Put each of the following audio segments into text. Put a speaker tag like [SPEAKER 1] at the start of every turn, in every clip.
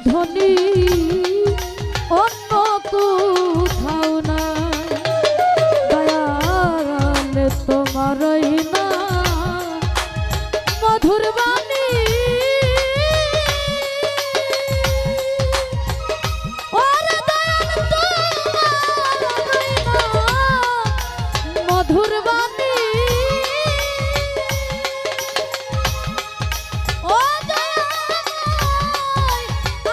[SPEAKER 1] ধ্বনি অন্য কোথাও না, দয়াল তোমারই না মধুর বাণী, ওরে দয়াল তোমারই না মধুর বাণী, ও দয়াল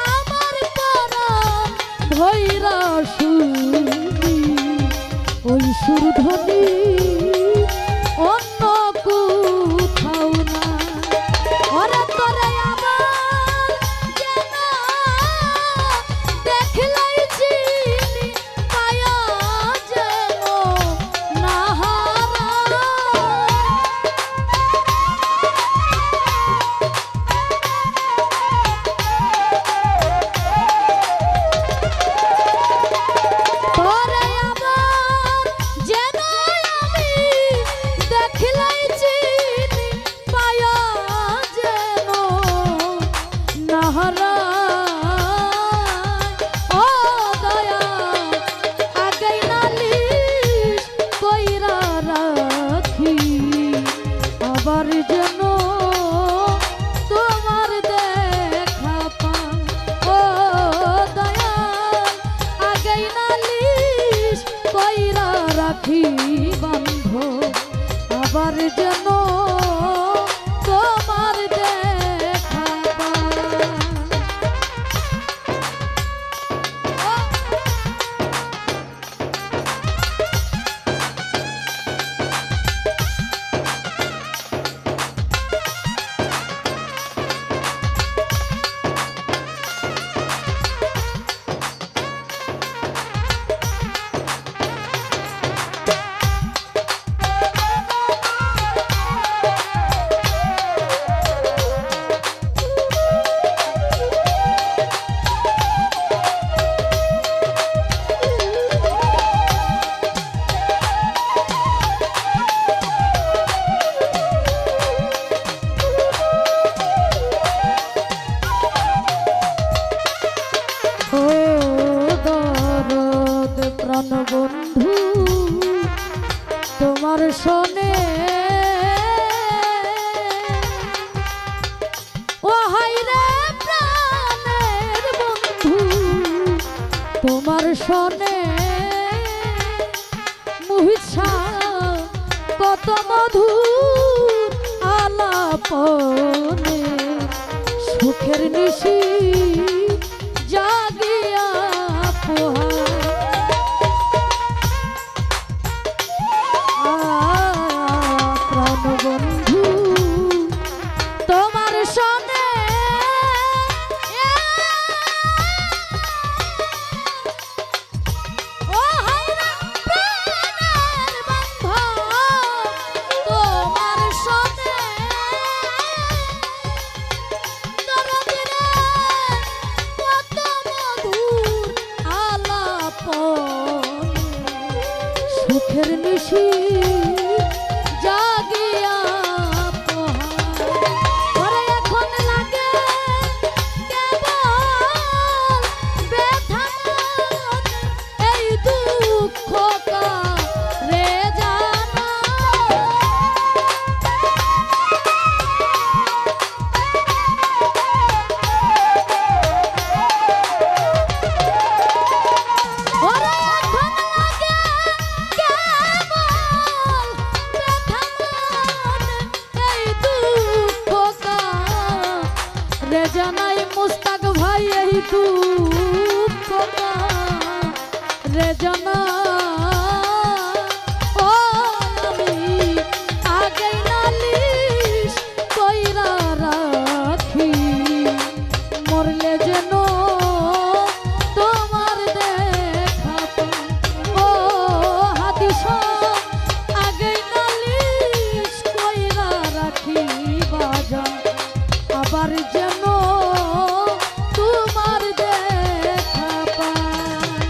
[SPEAKER 1] আমার পরাণ ভৈরা শুনি ওই সুরধ্বনি অন্য কোথাও না, ওরে তোরে আমার যেন দেখলেই চিনি মায়া যেন না হারায়, তোরে আমার যেন আমি দেখলেই চিনি মায়া যেন না হারায়, ও দয়া আগেই নালিশ কইরা রাখি আবার যেন তোমার দেখা পাই, ও দয়া আগেই নালিশ কইরা রাখি বন্ধ আবার যেন তোমার দেখা পাই। ও দরদ প্রাণ বন্ধু তোমার শোনে, ও হায়রে প্রাণের বন্ধু তোমার শোনে, মুহিষা কত মধুর আলাপনে সুখের নিশি জাগিয়া প্রাণ বন্ধু তোমার সনে, ও হায়রে প্রাণের বন্ধু তোমার সনে, দরদিরে কত মধুর আলাপনে সুখের নিশি জাগিয়া পোহায়, ওরে এখন লাগে কেবল ব্যথা মনে, এই দুঃখ কারে জানায়, ওরে এখন লাগে কেবল ব্যথা মনে, এই দুঃখ কারে জানাই, মুস্তাক ভাই এই দুঃখ কারে জানাই, ও আমি আগেই নালিশ কইরা রাখি মরলে যেন তোমার দেখা পাই, ও হাদিস আগেই নালিশ কইরা রাখি বাজান আবার যেন তোমার দেখা পাই।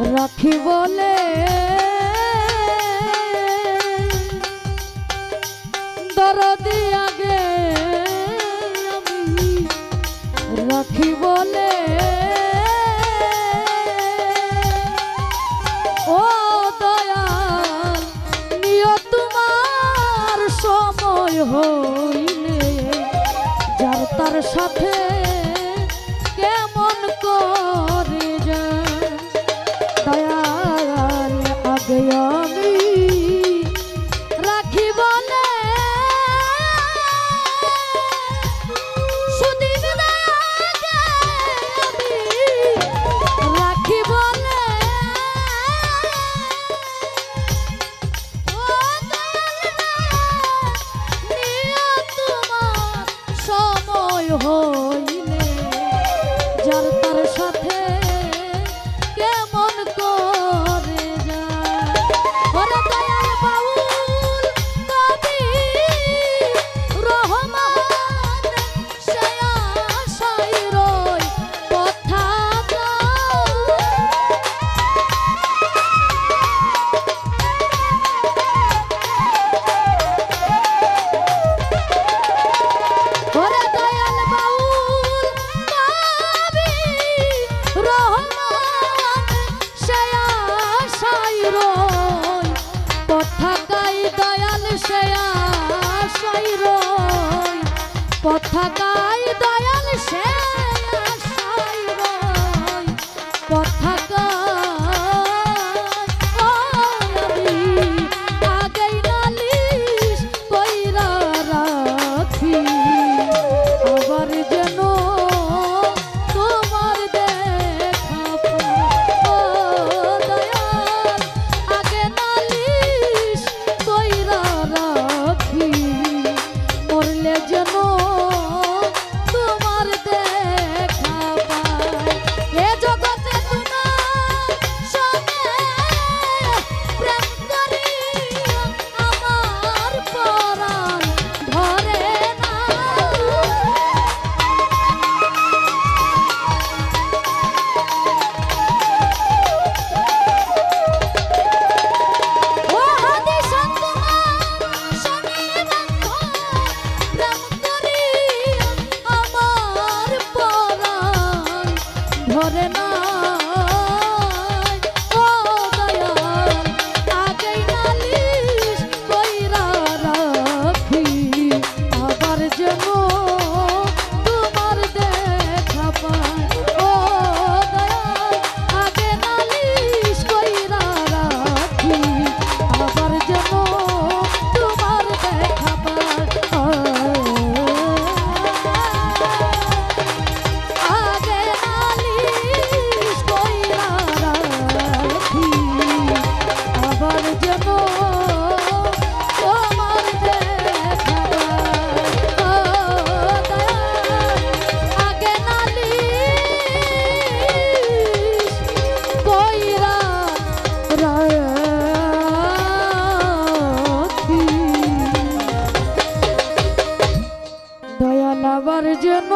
[SPEAKER 1] রাখি বলে দরদি আগে আমি রাখি বলে ও দয়াল নিয় তোমার সময় হইলে যার তার সাথে কেমন করে যায় দয়াল আগে আমি রাখি বলে সুদিন আগে আমি রাখি বলে ও দয়াল নিয়ে তোমার সময় হইলে যার তার সাথে কেমন করে যায় ওরে দয়াল বাউল কবি রহমান সে আশায় রই কথা ওরে দয়াল বাউল কবি রহমান সে আশায় রই কথা গাই দয়াল সে আশায় রই কথা গাই দয়াল সে আশায় রই কথা আমি আগেই নালিশ কইরা রাখি আবার যেন তোমার দেখা পাই ও দয়াল আগে নালিশ কইরা রাখি মরলে যেন তোমার দেখা পাই এ জগতে তোমার সঙ্গে প্রেম করি আমার পরাণ ধরে না ও হাদিস তোমার শনি বন্ধ প্রেম করি আমার পরাণ ধরে না ও দয়াল আগেই নালিশ কইরা রাখি আবার যেন তোমার দেখা পাই ও দয়াল আগে নালিশ কইরা রাখি আবার যেন তোমার দেখা পাই আগে নালিশ কইরা রাখি আবার যেন তোমার দেখা পাই আগে নালিশ কইরা রাখি দয়াল আবার যেন